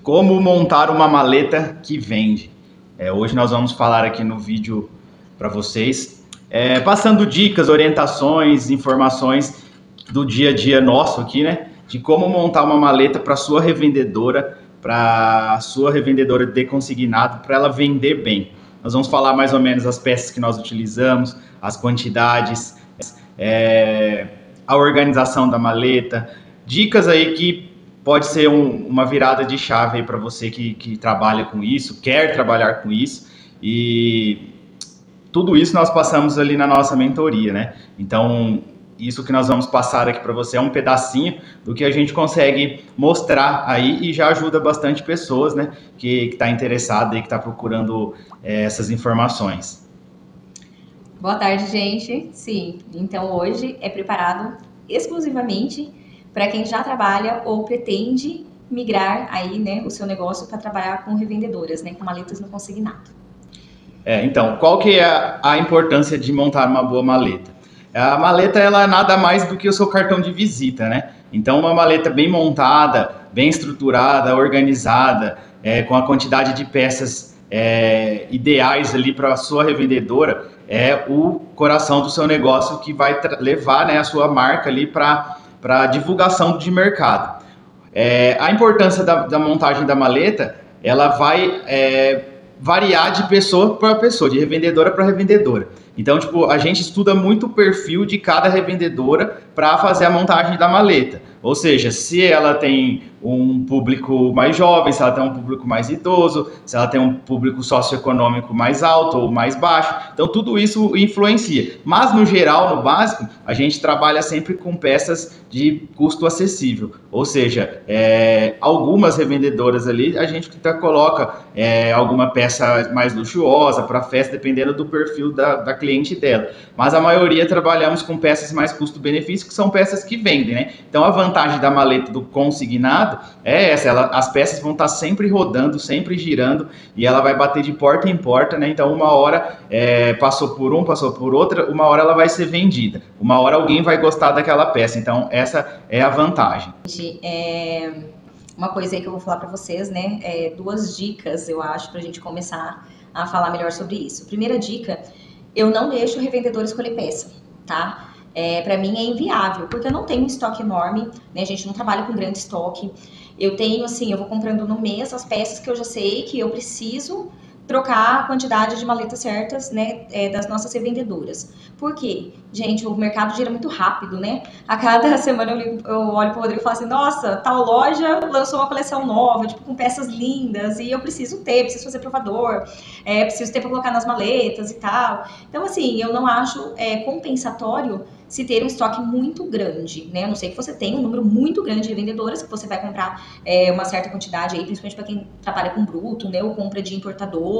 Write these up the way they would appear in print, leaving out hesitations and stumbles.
Como montar uma maleta que vende. Hoje nós vamos falar aqui no vídeo para vocês, passando dicas, orientações, informações do dia a dia nosso aqui, né? De como montar uma maleta para sua revendedora de consignado, para ela vender bem. Nós vamos falar mais ou menos as peças que nós utilizamos, as quantidades, a organização da maleta, dicas aí que pode ser uma virada de chave para você que trabalha com isso, quer trabalhar com isso, e tudo isso nós passamos ali na nossa mentoria, né? Então, isso que nós vamos passar aqui para você é um pedacinho do que a gente consegue mostrar aí e já ajuda bastante pessoas, né? Que está interessada e que está procurando essas informações. Boa tarde, gente. Sim, então hoje é preparado exclusivamente para quem já trabalha ou pretende migrar aí, né, o seu negócio para trabalhar com revendedoras, né, com maletas no consignado. Então, qual que é a importância de montar uma boa maleta? A maleta, ela é nada mais do que o seu cartão de visita, né? Então, uma maleta bem montada, bem estruturada, organizada, com a quantidade de peças ideais ali para a sua revendedora, é o coração do seu negócio que vai levar, né, a sua marca ali para divulgação de mercado. A importância da montagem da maleta, ela vai variar de pessoa para pessoa, de revendedora para revendedora. Então, tipo, a gente estuda muito o perfil de cada revendedora para fazer a montagem da maleta. Ou seja, se ela tem um público mais jovem, se ela tem um público mais idoso, se ela tem um público socioeconômico mais alto ou mais baixo. Então, tudo isso influencia. Mas, no geral, no básico, a gente trabalha sempre com peças de custo acessível. Ou seja, algumas revendedoras ali, a gente coloca alguma peça mais luxuosa para festa, dependendo do perfil da cliente dela. Mas a maioria trabalhamos com peças mais custo-benefício, que são peças que vendem, né? Então, a vantagem da maleta do consignado é essa, as peças vão estar sempre rodando, sempre girando, e ela vai bater de porta em porta, né? Então, uma hora passou por um, passou por outra, uma hora ela vai ser vendida, uma hora alguém vai gostar daquela peça. Então, essa é a vantagem. Uma coisa aí que eu vou falar para vocês, né? Duas dicas, eu acho, para a gente começar a falar melhor sobre isso. Primeira dica, eu não deixo o revendedor escolher peça, tá? Para mim é inviável, porque eu não tenho um estoque enorme, né? A gente não trabalha com grande estoque. Eu tenho, assim, eu vou comprando no mês as peças que eu já sei que eu preciso trocar a quantidade de maletas certas, né, das nossas revendedoras. Por quê? Gente, o mercado gira muito rápido, né? A cada semana eu olho pro Rodrigo e falo assim, nossa, tal loja lançou uma coleção nova, tipo, com peças lindas, e eu preciso preciso fazer provador, preciso ter para colocar nas maletas e tal. Então, assim, eu não acho compensatório se ter um estoque muito grande, né? A não ser que você tenha um número muito grande de vendedoras, que você vai comprar uma certa quantidade aí, principalmente para quem trabalha com bruto, né? Ou compra de importadoras,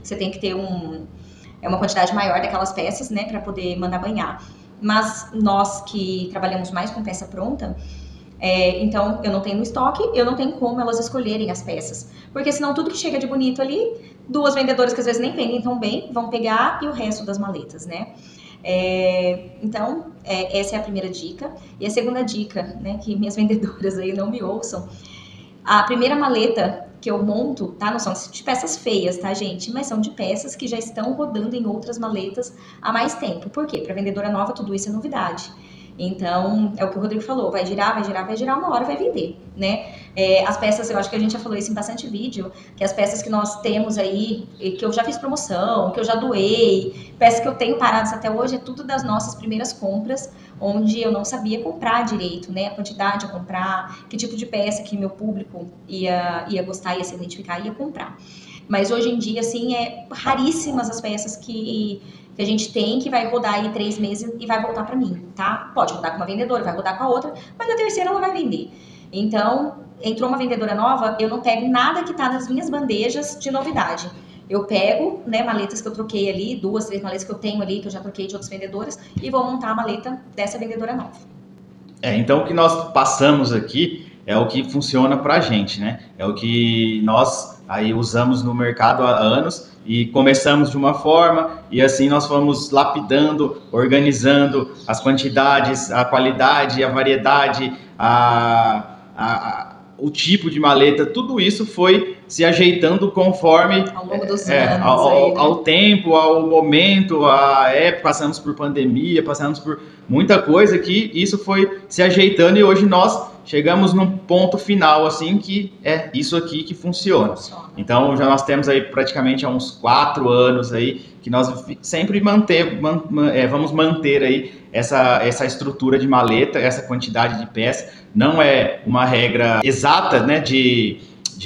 você tem que ter uma quantidade maior daquelas peças, né? Para poder mandar banhar. Mas nós que trabalhamos mais com peça pronta, então eu não tenho no estoque, eu não tenho como elas escolherem as peças. Porque senão tudo que chega de bonito ali, duas vendedoras que às vezes nem vendem tão bem, vão pegar e o resto das maletas, né? Então, essa é a primeira dica. E a segunda dica, né, que minhas vendedoras aí não me ouçam, a primeira maleta que eu monto, tá, não são de peças feias, tá, gente, mas são de peças que já estão rodando em outras maletas há mais tempo. Por quê? Para vendedora nova tudo isso é novidade. Então, é o que o Rodrigo falou, vai girar, uma hora vai vender, né? As peças, eu acho que a gente já falou isso em bastante vídeo, que as peças que nós temos aí, que eu já fiz promoção, que eu já doei, peças que eu tenho paradas até hoje, é tudo das nossas primeiras compras, onde eu não sabia comprar direito, né? A quantidade a comprar, que tipo de peça que meu público ia gostar, ia se identificar, ia comprar. Mas hoje em dia, assim, raríssimas as peças que a gente tem, que vai rodar aí 3 meses e vai voltar para mim, tá? Pode rodar com uma vendedora, vai rodar com a outra, mas na terceira ela vai vender. Então, entrou uma vendedora nova, eu não pego nada que tá nas minhas bandejas de novidade. Eu pego, né, maletas que eu troquei ali, 2, 3 maletas que eu tenho ali, que eu já troquei de outras vendedoras, e vou montar a maleta dessa vendedora nova. Então, o que nós passamos aqui é o que funciona pra gente, né? É o que nós aí usamos no mercado há anos e começamos de uma forma e assim nós fomos lapidando, organizando as quantidades, a qualidade, a variedade, o tipo de maleta, tudo isso foi se ajeitando conforme ao longo dos anos, ao tempo, ao momento, à época, passamos por pandemia, passamos por muita coisa que isso foi se ajeitando e hoje nós chegamos num ponto final, assim, que é isso aqui que funciona. Então, já nós temos aí praticamente há uns 4 anos aí que nós sempre vamos manter aí essa estrutura de maleta, essa quantidade de peças. Não é uma regra exata, né, de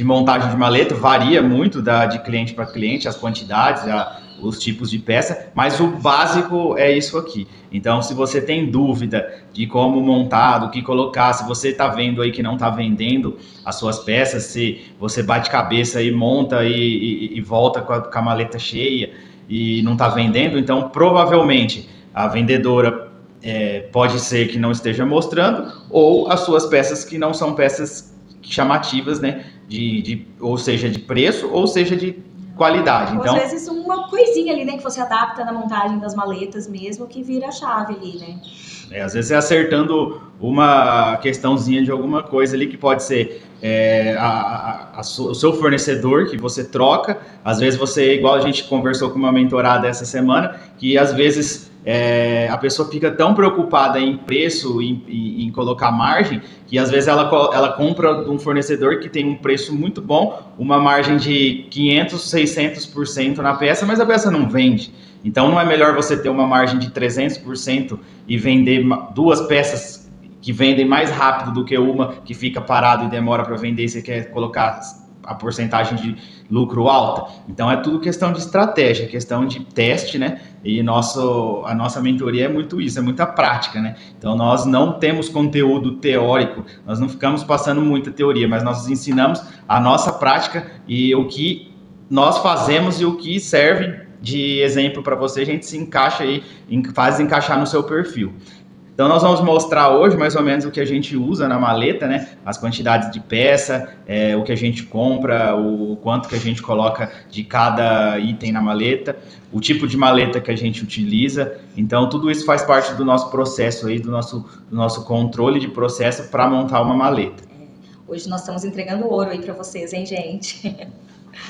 montagem de maleta, varia muito de cliente para cliente, as quantidades, os tipos de peça, mas o básico é isso aqui. Então, se você tem dúvida de como montar, do que colocar, se você está vendo aí que não está vendendo as suas peças, se você bate cabeça e monta e volta com a maleta cheia e não está vendendo, então provavelmente a vendedora pode ser que não esteja mostrando, ou as suas peças que não são peças chamativas, né? Ou seja, de preço, ou seja, de qualidade. Então, às vezes uma coisinha ali, né, que você adapta na montagem das maletas mesmo, que vira a chave ali, né? Às vezes é acertando uma questãozinha de alguma coisa ali que pode ser o seu fornecedor que você troca. Às vezes você, igual a gente conversou com uma mentorada essa semana, que às vezes a pessoa fica tão preocupada em preço, em colocar margem, que às vezes ela compra de um fornecedor que tem um preço muito bom, uma margem de 500%, 600% na peça, mas a peça não vende. Então não é melhor você ter uma margem de 300% e vender 2 peças que vendem mais rápido do que uma que fica parado e demora para vender e você quer colocar a porcentagem de lucro alta? Então é tudo questão de estratégia, questão de teste, né? E a nossa mentoria é muito isso, é muita prática, né? Então nós não temos conteúdo teórico, nós não ficamos passando muita teoria, mas nós ensinamos a nossa prática e o que nós fazemos e o que serve de exemplo para você, a gente se encaixa aí, faz encaixar no seu perfil. Então nós vamos mostrar hoje mais ou menos o que a gente usa na maleta, né? As quantidades de peça, o que a gente compra, o quanto que a gente coloca de cada item na maleta, o tipo de maleta que a gente utiliza. Então tudo isso faz parte do nosso processo aí, do nosso controle de processo para montar uma maleta. Hoje nós estamos entregando ouro aí para vocês, hein, gente?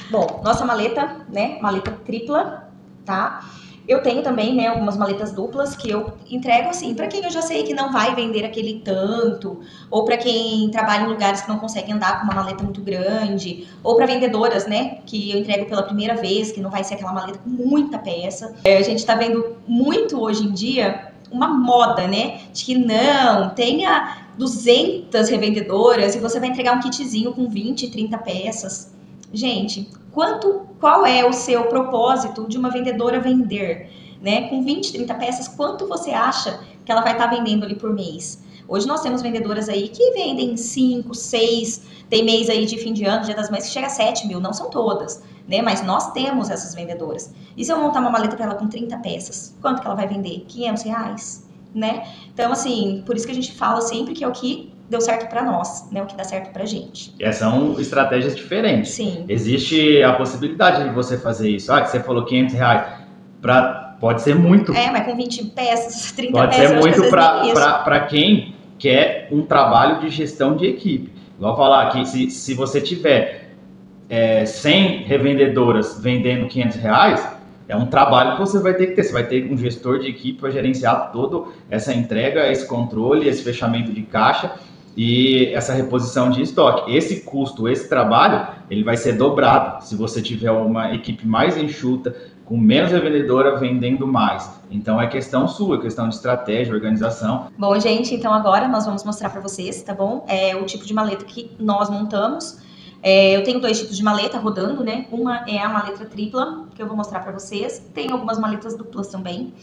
Bom, nossa maleta, né? Maleta tripla, tá? Eu tenho também, né, algumas maletas duplas que eu entrego assim, para quem eu já sei que não vai vender aquele tanto, ou para quem trabalha em lugares que não conseguem andar com uma maleta muito grande, ou para vendedoras, né, que eu entrego pela primeira vez, que não vai ser aquela maleta com muita peça. A gente tá vendo muito hoje em dia uma moda, né, de que não, tenha 200 revendedoras e você vai entregar um kitzinho com 20, 30 peças. Gente, qual é o seu propósito de uma vendedora vender, né? Com 20, 30 peças, quanto você acha que ela vai estar vendendo ali por mês? Hoje nós temos vendedoras aí que vendem 5, 6, tem mês aí de fim de ano, Dia das Mães, que chega a 7 mil, não são todas, né? Mas nós temos essas vendedoras. E se eu montar uma maleta para ela com 30 peças, quanto que ela vai vender? R$500, né? Então, assim, por isso que a gente fala sempre que é o que deu certo para nós, né? O que dá certo pra gente. São estratégias diferentes. Sim. Existe a possibilidade de você fazer isso. Que você falou R$500, pode ser muito. Mas com 20 peças, 30 pode peças, ser muito para quem quer um trabalho de gestão de equipe. Igual falar que se você tiver 100 revendedoras vendendo R$500, é um trabalho que você vai ter que ter. Você vai ter um gestor de equipe para gerenciar toda essa entrega, esse controle, esse fechamento de caixa e essa reposição de estoque. Esse custo, esse trabalho, ele vai ser dobrado se você tiver uma equipe mais enxuta, com menos revendedora, vendendo mais. Então é questão sua, questão de estratégia, organização. Bom, gente, então agora nós vamos mostrar para vocês, tá bom? O tipo de maleta que nós montamos. Eu tenho 2 tipos de maleta rodando, né? Uma é a maleta tripla, que eu vou mostrar para vocês. Tem algumas maletas duplas também,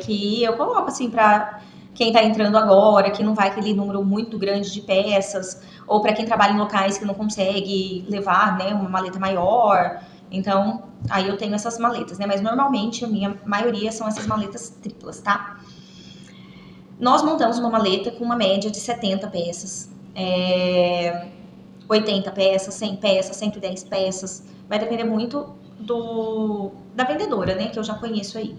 que eu coloco assim para quem está entrando agora, que não vai aquele número muito grande de peças, ou para quem trabalha em locais que não consegue levar, né, uma maleta maior. Então, aí eu tenho essas maletas, né? Mas normalmente a minha maioria são essas maletas triplas, tá? Nós montamos uma maleta com uma média de 70 peças, 80 peças, 100 peças, 110 peças. Vai depender muito da vendedora, né? Que eu já conheço aí.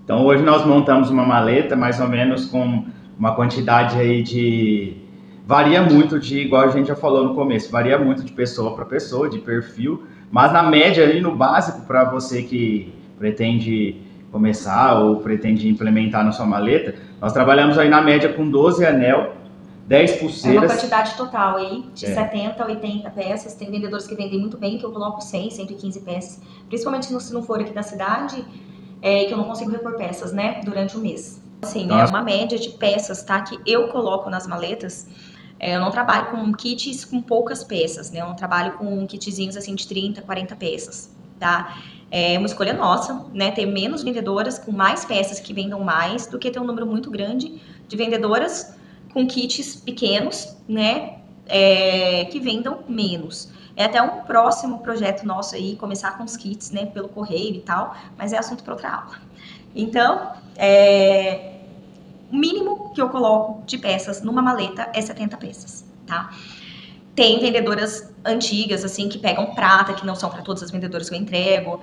Então hoje nós montamos uma maleta mais ou menos com uma quantidade aí de Varia muito igual a gente já falou no começo, varia muito de pessoa para pessoa, de perfil, mas na média ali no básico, para você que pretende começar ou pretende implementar na sua maleta, nós trabalhamos aí na média com 12 anel, 10 pulseiras. É uma quantidade total aí, de 70 a 80 peças. Tem vendedores que vendem muito bem, que eu coloco 100, 115 peças. Principalmente se não for aqui da cidade, que eu não consigo repor peças, né, durante o mês. Assim, é uma média de peças, tá, que eu coloco nas maletas. Eu não trabalho com kits com poucas peças, né, eu não trabalho com kitzinhos assim de 30, 40 peças, tá? É uma escolha nossa, né, ter menos vendedoras com mais peças que vendam mais, do que ter um número muito grande de vendedoras com kits pequenos, né, que vendam menos. É até um próximo projeto nosso aí, começar com os kits, né, pelo correio e tal, mas é assunto para outra aula. Então, o mínimo que eu coloco de peças numa maleta é 70 peças, tá? Tem vendedoras antigas, assim, que pegam prata, que não são para todas as vendedoras que eu entrego,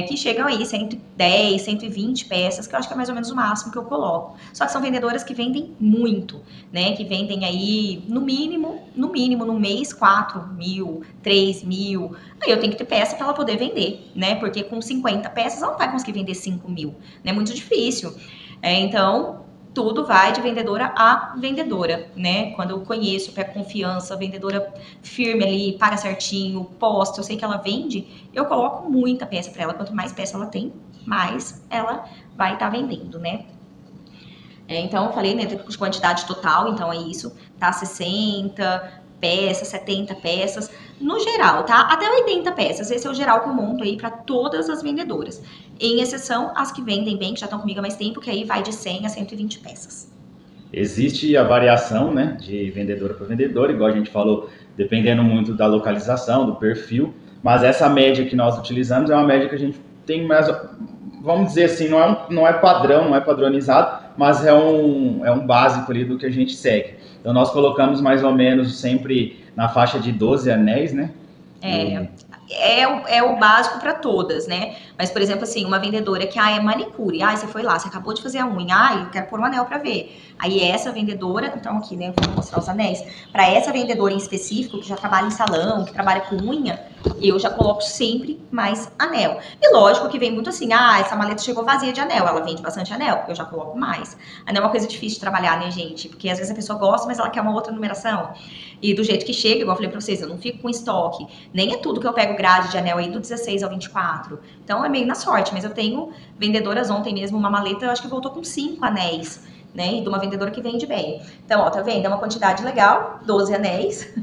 que chegam aí 110, 120 peças, que eu acho que é mais ou menos o máximo que eu coloco. Só que são vendedoras que vendem muito, né? Que vendem aí, no mínimo, no mês, 4 mil, 3 mil. Aí eu tenho que ter peça para ela poder vender, né? Porque com 50 peças ela não vai conseguir vender 5 mil, né? É muito difícil. Então, tudo vai de vendedora a vendedora, né? Quando eu conheço, pego confiança, a vendedora firme ali, paga certinho, posta, eu sei que ela vende, eu coloco muita peça para ela. Quanto mais peça ela tem, mais ela vai estar vendendo, né? Então, eu falei, né, de quantidade total, então é isso, tá? 60 peças, 70 peças, no geral, tá? Até 80 peças, esse é o geral que eu monto aí para todas as vendedoras. Em exceção as que vendem bem, que já estão comigo há mais tempo, que aí vai de 100 a 120 peças. Existe a variação, né, de vendedora para vendedora, igual a gente falou, dependendo muito da localização, do perfil, mas essa média que nós utilizamos é uma média que a gente tem mais, vamos dizer assim, não é padrão, não é padronizado, mas é um básico ali do que a gente segue. Então nós colocamos mais ou menos sempre na faixa de 12 anéis, né? É o básico para todas, né? Mas, por exemplo, assim, uma vendedora que é manicure, você foi lá, você acabou de fazer a unha, eu quero pôr um anel para ver. Aí essa vendedora, então aqui, né, vou mostrar os anéis. Para essa vendedora em específico, que já trabalha em salão, que trabalha com unha, eu já coloco sempre mais anel. E lógico que vem muito assim, essa maleta chegou vazia de anel, ela vende bastante anel, eu já coloco mais. Anel é uma coisa difícil de trabalhar, né, gente? Porque às vezes a pessoa gosta, mas ela quer uma outra numeração. E do jeito que chega, igual eu falei pra vocês, eu não fico com estoque. Nem é tudo que eu pego grade de anel aí do 16 ao 24. Então é meio na sorte, mas eu tenho vendedoras ontem mesmo, uma maleta, eu acho que voltou com 5 anéis, né? E de uma vendedora que vende bem. Então, ó, tá vendo? É uma quantidade legal, 12 anéis.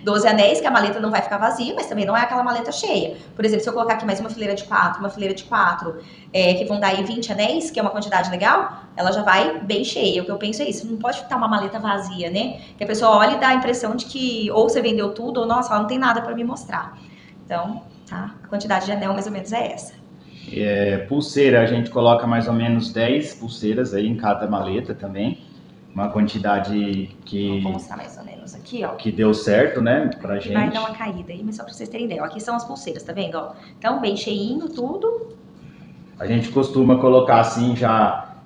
12 anéis, que a maleta não vai ficar vazia, mas também não é aquela maleta cheia. Por exemplo, se eu colocar aqui mais uma fileira de 4, uma fileira de 4, que vão dar aí 20 anéis, que é uma quantidade legal, ela já vai bem cheia. O que eu penso é isso, não pode estar uma maleta vazia, né? Que a pessoa olha e dá a impressão de que ou você vendeu tudo, ou nossa, ela não tem nada para me mostrar. Então, tá? A quantidade de anel mais ou menos é essa. Pulseira, a gente coloca mais ou menos 10 pulseiras aí em cada maleta também. Uma quantidade que... Vou mostrar mais ou menos aqui, ó. Que deu certo, né, pra gente. Vai dar uma caída aí, mas só pra vocês terem ideia. Ó, aqui são as pulseiras, tá vendo, ó? Então, bem cheinho, tudo. A gente costuma colocar assim já...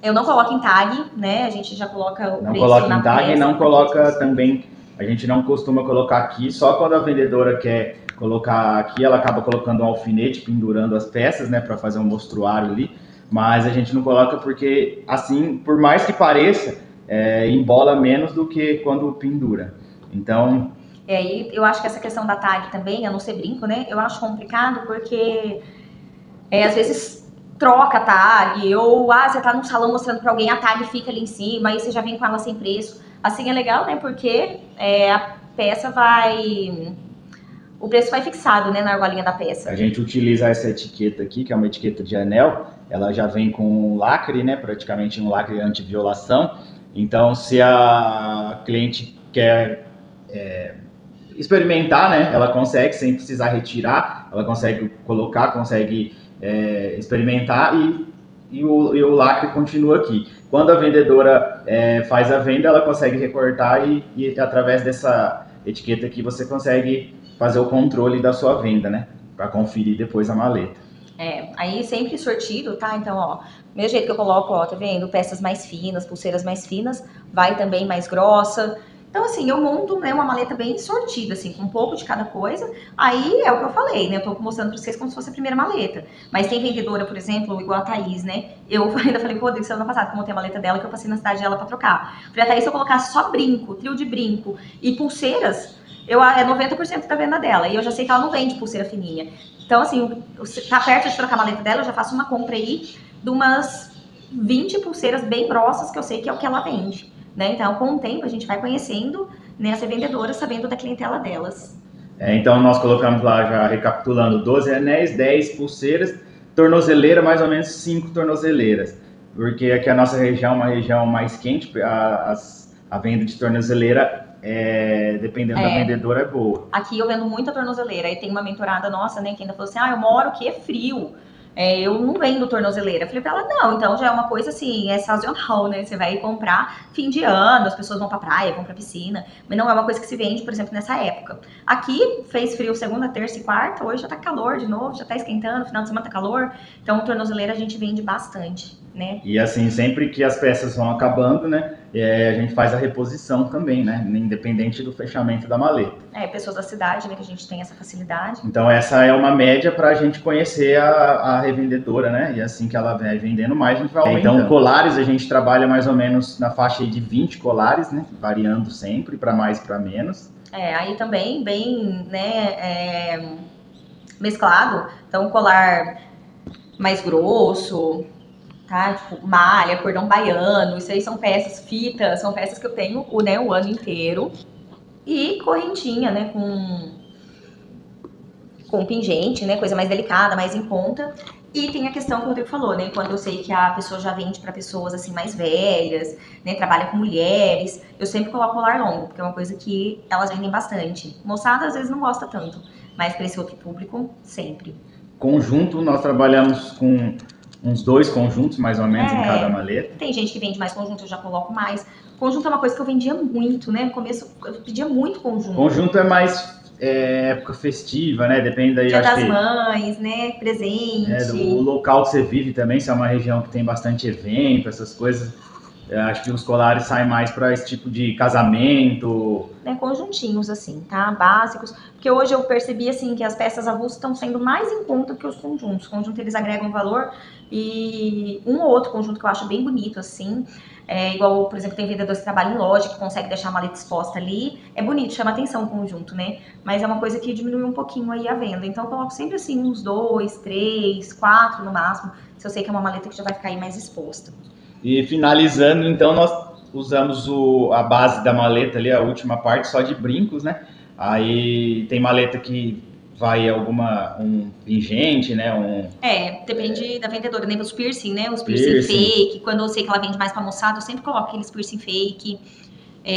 Eu não coloco em tag, né? A gente já coloca o preço na peça. Não coloca em tag e não coloca também... A gente não costuma colocar aqui, só quando a vendedora quer colocar aqui, ela acaba colocando um alfinete, pendurando as peças, né, pra fazer um mostruário ali. Mas a gente não coloca porque, assim, por mais que pareça, embola menos do que quando pendura. Então... E eu acho que essa questão da tag também, a não ser brinco, né? Eu acho complicado porque, às vezes, troca a tag, ou, você tá num salão mostrando pra alguém, a tag fica ali em cima, aí você já vem com ela sem preço. Assim é legal, né? Porque a peça vai... O preço vai fixado, né, na argolinha da peça. A gente utiliza essa etiqueta aqui, que é uma etiqueta de anel, ela já vem com um lacre, né, praticamente um lacre anti-violação. Então, se a cliente quer experimentar, né, ela consegue, sem precisar retirar, ela consegue colocar, consegue experimentar e o lacre continua aqui. Quando a vendedora faz a venda, ela consegue recortar e através dessa etiqueta aqui você consegue fazer o controle da sua venda, né? Para conferir depois a maleta. aí sempre sortido, tá? Então, ó, mesmo jeito que eu coloco, ó, tá vendo? Peças mais finas, pulseiras mais finas, vai também mais grossa. Então, assim, eu monto, né, uma maleta bem sortida, assim, com um pouco de cada coisa. Aí é o que eu falei, né? Eu tô mostrando pra vocês como se fosse a primeira maleta. Mas tem vendedora, por exemplo, igual a Thaís, né? Eu ainda falei com o Rodrigo semana passada, que eu montei a maleta dela, que eu passei na cidade dela pra trocar. Falei, a Thaís, se eu colocasse só brinco, trio de brinco e pulseiras, é 90% da venda dela. E eu já sei que ela não vende pulseira fininha. Então, assim, tá perto de trocar a maleta dela, eu já faço uma compra aí de umas 20 pulseiras bem grossas, que eu sei que é o que ela vende. Né? Então, com o tempo, a gente vai conhecendo, né, as vendedoras, sabendo da clientela delas. Então, nós colocamos lá, já recapitulando, 12 anéis, 10 pulseiras, tornozeleira, mais ou menos 5 tornozeleiras. Porque aqui a nossa região é uma região mais quente, a venda de tornozeleira, dependendo da vendedora, é boa. Aqui eu vendo muita tornozeleira, aí tem uma mentorada nossa, né, que ainda falou assim, eu moro aqui, é frio. Eu não vendo tornozeleira. Eu falei pra ela, não, então já é uma coisa assim, é sazonal, né? Você vai comprar fim de ano, as pessoas vão pra praia, vão pra piscina, mas não é uma coisa que se vende, por exemplo, nessa época. Aqui fez frio segunda, terça e quarta, hoje já tá calor de novo, já tá esquentando, final de semana tá calor, então tornozeleira a gente vende bastante, né? E assim, sempre que as peças vão acabando, né, a gente faz a reposição também, né, independente do fechamento da maleta. Pessoas da cidade, né, que a gente tem essa facilidade. Então essa é uma média para a gente conhecer a revendedora, né, e assim que ela vai vendendo mais, a gente vai aumentando. Então colares a gente trabalha mais ou menos na faixa de 20 colares, né, variando sempre, para mais e para menos. Aí também bem, né, mesclado, então colar mais grosso, tá? Tipo, malha, cordão baiano, isso aí são peças, fitas, são peças que eu tenho o ano inteiro. E correntinha, né, com pingente, né, coisa mais delicada, mais em conta. E tem a questão que o Rodrigo falou, né, quando eu sei que a pessoa já vende para pessoas, assim, mais velhas, né, trabalha com mulheres, eu sempre coloco colar longo, porque é uma coisa que elas vendem bastante. Moçada, às vezes, não gosta tanto, mas para esse outro público, sempre. Conjunto, nós trabalhamos com uns 2 conjuntos, mais ou menos, em cada maleta. Tem gente que vende mais conjunto, eu já coloco mais. Conjunto é uma coisa que eu vendia muito, né? No começo eu pedia muito conjunto. Conjunto é mais época festiva, né? Depende daí. Dia das Mães, né? Presente. Do local que você vive também, se é uma região que tem bastante evento, essas coisas. Acho que os colares saem mais para esse tipo de casamento. Conjuntinhos, assim, tá? Básicos. Porque hoje eu percebi, assim, que as peças avulsas estão sendo mais em conta que os conjuntos. Os conjuntos, eles agregam valor e um ou outro conjunto que eu acho bem bonito, assim. Igual, por exemplo, tem vendedores que trabalham em loja, que consegue deixar a maleta exposta ali. É bonito, chama atenção o conjunto, né? Mas é uma coisa que diminui um pouquinho aí a venda. Então eu coloco sempre, assim, uns 2, 3, 4 no máximo, se eu sei que é uma maleta que já vai ficar aí mais exposta. E finalizando, então, nós usamos a base da maleta ali, a última parte, só de brincos, né? Aí tem maleta que vai um pingente, né? Depende da vendedora, né? Os piercing, né? Os piercing fake. Quando eu sei que ela vende mais pra moçada, eu sempre coloco aqueles piercing fake.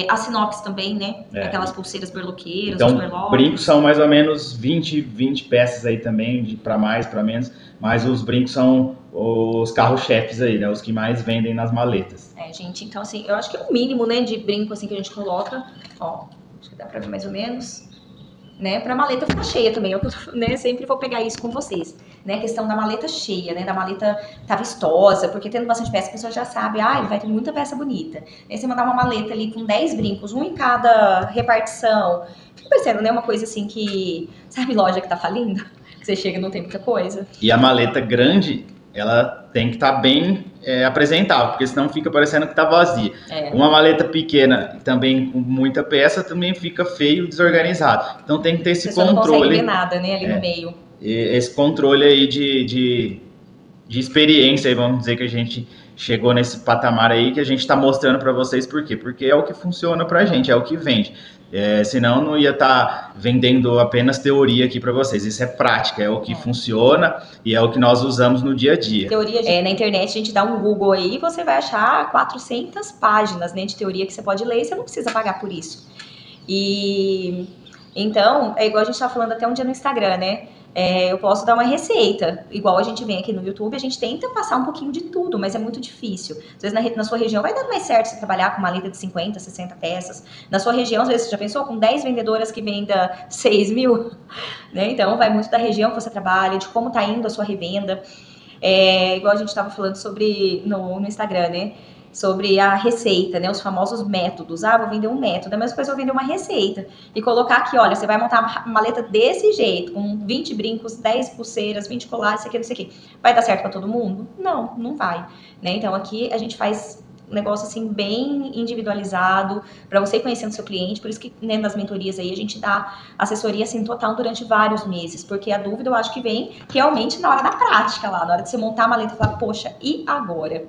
A Sinox também, né? Aquelas pulseiras berloqueiras, então, brincos são mais ou menos 20 peças aí também, para mais, para menos. Mas os brincos são os carro-chefes aí, né? Os que mais vendem nas maletas. Gente, então assim, eu acho que o mínimo, né, de brinco assim que a gente coloca, ó, acho que dá pra ver mais ou menos, né, pra maleta ficar cheia também, eu, né, sempre vou pegar isso com vocês, né, a questão da maleta cheia, né, da maleta tá vistosa, porque tendo bastante peça, a pessoa já sabe, vai ter muita peça bonita. Aí você mandar uma maleta ali com 10 brincos, um em cada repartição, fica parecendo, né, uma coisa assim que, sabe loja que tá falindo? Que você chega e não tem muita coisa. E a maleta grande, ela tem que estar bem apresentável, porque senão fica parecendo que está vazia. Uma maleta pequena, também com muita peça, também fica feio, desorganizado. Então tem que ter esse controle. Não consegue ver nada, né, ali no meio. Esse controle aí de experiência, aí, vamos dizer que a gente chegou nesse patamar aí, que a gente está mostrando para vocês por quê? Porque é o que funciona para a gente, é o que vende. Senão não ia estar vendendo apenas teoria aqui para vocês. Isso é prática, é o que funciona e é o que nós usamos no dia a dia. Teoria, na internet a gente dá um Google aí e você vai achar 400 páginas, né, de teoria que você pode ler e você não precisa pagar por isso. E Então, é igual a gente estava falando até um dia no Instagram, né? Eu posso dar uma receita, igual a gente vem aqui no YouTube, a gente tenta passar um pouquinho de tudo, mas é muito difícil. Às vezes na sua região vai dar mais certo você trabalhar com uma maleta de 50, 60 peças. Na sua região, às vezes você já pensou, com 10 vendedoras que venda 6 mil? Né? Então, vai muito da região que você trabalha, de como está indo a sua revenda. Igual a gente estava falando sobre no Instagram, né? Sobre a receita, né? Os famosos métodos. Vou vender um método, a mesma coisa eu vou vender uma receita. E colocar aqui, olha, você vai montar uma maleta desse jeito, com 20 brincos, 10 pulseiras, 20 colares, isso aqui, não sei o quê. Vai dar certo para todo mundo? Não, não vai. Né? Então, aqui a gente faz um negócio assim bem individualizado para você ir conhecendo seu cliente, por isso que né, nas mentorias aí a gente dá assessoria assim total durante vários meses, porque a dúvida eu acho que vem realmente na hora da prática lá, na hora de você montar a maleta e falar, poxa, e agora?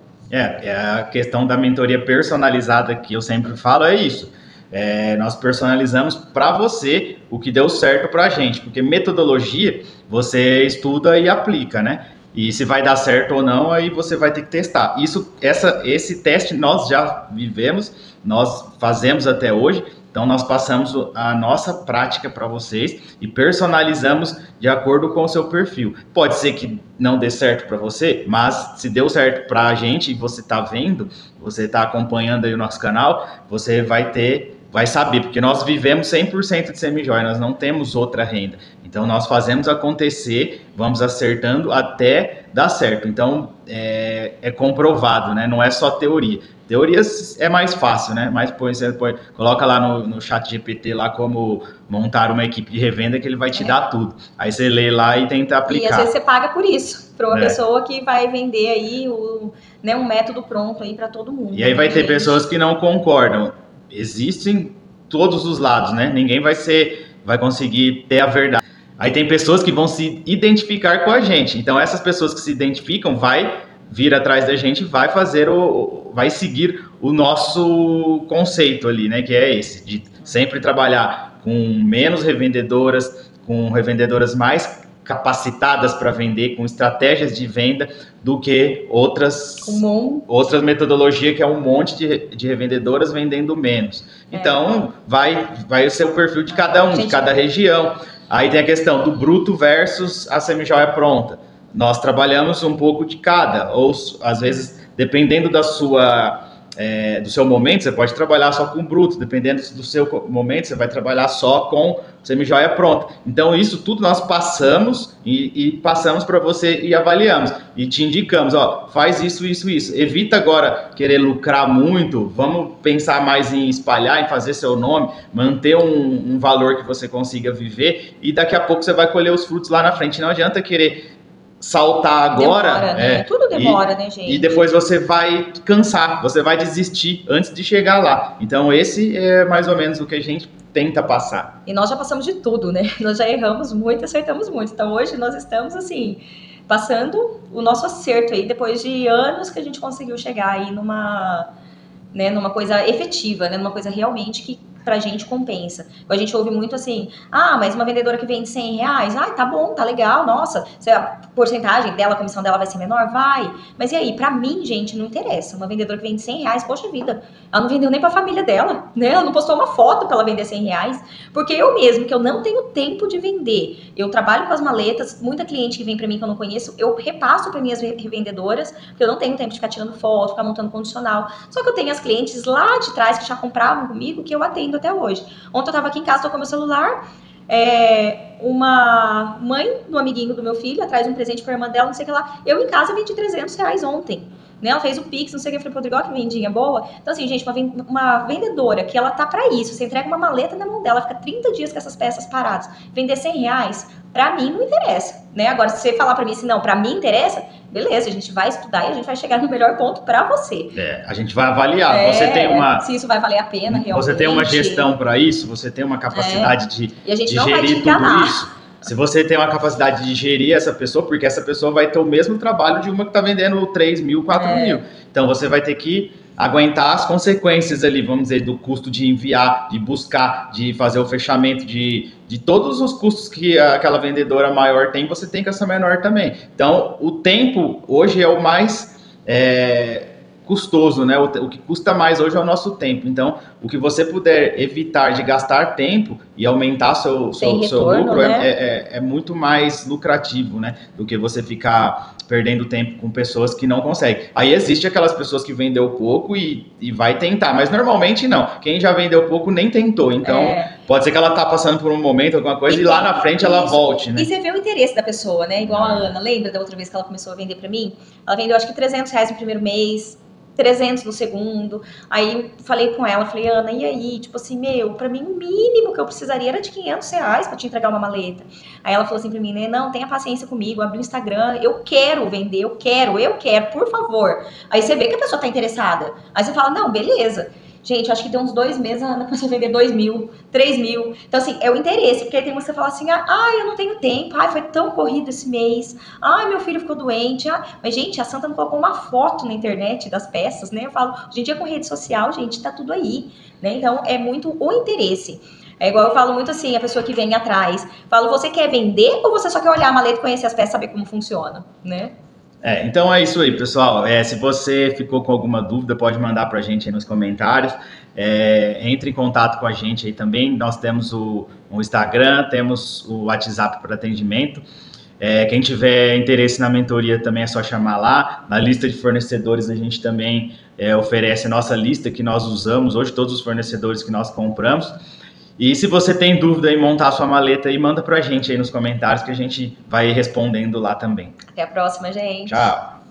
A questão da mentoria personalizada que eu sempre falo é isso. Nós personalizamos para você o que deu certo para a gente, porque metodologia você estuda e aplica, né? E se vai dar certo ou não, aí você vai ter que testar. Esse teste nós já vivemos, nós fazemos até hoje. Então, nós passamos a nossa prática para vocês e personalizamos de acordo com o seu perfil. Pode ser que não dê certo para você, mas se deu certo para a gente e você está vendo, você está acompanhando aí o nosso canal, você vai saber, porque nós vivemos 100% de semijoia, nós não temos outra renda. Então, nós fazemos acontecer, vamos acertando até dar certo. Então, é comprovado, né? Não é só teoria. Teorias é mais fácil, né? Mas você coloca lá no chat GPT lá como montar uma equipe de revenda que ele vai te dar tudo. Aí você lê lá e tenta aplicar. E às vezes você paga por isso, para uma pessoa que vai vender aí um método pronto aí para todo mundo. E aí vai ter pessoas que não concordam. Existem todos os lados, né? Ninguém vai conseguir ter a verdade. Aí tem pessoas que vão se identificar com a gente. Então essas pessoas que se identificam vai vir atrás da gente, vai seguir o nosso conceito ali, né? Que é esse, de sempre trabalhar com menos revendedoras, com revendedoras mais capacitadas para vender, com estratégias de venda, do que outras metodologias, que é um monte de revendedoras vendendo menos. Então, vai ser o perfil de cada um, de cada região. Aí tem a questão do bruto versus a semijoia pronta. Nós trabalhamos um pouco de cada, ou às vezes, dependendo do seu momento, você pode trabalhar só com bruto, dependendo do seu momento, você vai trabalhar só com semijoia pronta. Então, isso tudo nós passamos e passamos para você e avaliamos. E te indicamos, faz isso, isso, isso. Evita agora querer lucrar muito, vamos pensar mais em espalhar, em fazer seu nome, manter um valor que você consiga viver, e daqui a pouco você vai colher os frutos lá na frente. Não adianta querer saltar agora, demora, né? Tudo demora, né, gente? E depois você vai cansar, você vai desistir antes de chegar lá. Então esse é mais ou menos o que a gente tenta passar. E nós já passamos de tudo, né? Nós já erramos muito, acertamos muito. Então hoje nós estamos assim, passando o nosso acerto aí, depois de anos que a gente conseguiu chegar aí numa coisa efetiva, né? Numa coisa realmente que pra gente compensa. A gente ouve muito assim, mas uma vendedora que vende R$100, tá bom, tá legal, nossa, a porcentagem dela, a comissão dela vai ser menor? Vai. Mas e aí, pra mim, gente, não interessa. Uma vendedora que vende R$100, poxa vida, ela não vendeu nem pra família dela, né? Ela não postou uma foto pra ela vender R$100, porque eu mesmo, que eu não tenho tempo de vender, eu trabalho com as maletas, muita cliente que vem pra mim que eu não conheço, eu repasso pra minhas revendedoras, porque eu não tenho tempo de ficar tirando foto, ficar montando condicional. Só que eu tenho as clientes lá de trás que já compravam comigo, que eu atendo até hoje. Ontem eu tava aqui em casa, tô com meu celular, uma mãe do amiguinho do meu filho, traz um presente pra irmã dela, não sei o que lá. Eu em casa vendi R$300 ontem. Né? Ela fez o Pix, não sei o que, eu falei, Rodrigo, que vendinha boa. Então, assim, gente, uma vendedora que ela tá pra isso, você entrega uma maleta na mão dela, fica 30 dias com essas peças paradas, vender R$100, pra mim não interessa, né? Agora, se você falar pra mim assim, não, pra mim interessa, beleza, a gente vai estudar e a gente vai chegar no melhor ponto pra você. A gente vai avaliar. Você tem se isso vai valer a pena, realmente. Você tem uma gestão pra isso, você tem uma capacidade de gerir tudo isso. Se você tem uma capacidade de gerir essa pessoa, porque essa pessoa vai ter o mesmo trabalho de uma que está vendendo 3 mil, 4 mil. Então, você vai ter que aguentar as consequências ali, vamos dizer, do custo de enviar, de buscar, de fazer o fechamento, de todos os custos que aquela vendedora maior tem, você tem com essa menor também. Então, o tempo hoje é o mais custoso, né? O que custa mais hoje é o nosso tempo. Então, o que você puder evitar de gastar tempo e aumentar seu lucro, né? é muito mais lucrativo, né? Do que você ficar perdendo tempo com pessoas que não conseguem. Aí existe aquelas pessoas que vendeu pouco e vai tentar, mas normalmente não. Quem já vendeu pouco nem tentou. Então, pode ser que ela tá passando por um momento, alguma coisa, e lá na frente ela volte, né? E você vê o interesse da pessoa, né? Igual a Ana, lembra da outra vez que ela começou a vender pra mim? Ela vendeu acho que R$300 no primeiro mês, 300 no segundo. Aí falei com ela, falei, Ana, e aí? Tipo assim, pra mim o mínimo que eu precisaria era de R$500 pra te entregar uma maleta. Aí ela falou assim pra mim, né, não, tenha paciência comigo, abri o Instagram, eu quero vender, eu quero, por favor. Aí você vê que a pessoa tá interessada. Aí você fala, não, beleza. Gente, eu acho que deu uns 2 meses, a Ana começou a vender 2.000, 3.000. Então, assim, é o interesse. Porque tem você que fala assim, eu não tenho tempo. Foi tão corrido esse mês. Meu filho ficou doente. Mas, gente, a Santa não colocou uma foto na internet das peças, né? Eu falo, hoje em dia com rede social, gente, tá tudo aí, né? Então, é muito o interesse. É igual eu falo muito assim, a pessoa que vem atrás. Falo, você quer vender ou você só quer olhar a maleta, conhecer as peças, saber como funciona, né? Então é isso aí, pessoal. Se você ficou com alguma dúvida, pode mandar para a gente aí nos comentários. Entre em contato com a gente aí também. Nós temos o Instagram, temos o WhatsApp para atendimento. Quem tiver interesse na mentoria também é só chamar lá. Na lista de fornecedores a gente também oferece a nossa lista que nós usamos hoje, todos os fornecedores que nós compramos. E se você tem dúvida em montar a sua maleta aí, manda pra gente aí nos comentários que a gente vai respondendo lá também. Até a próxima, gente. Tchau.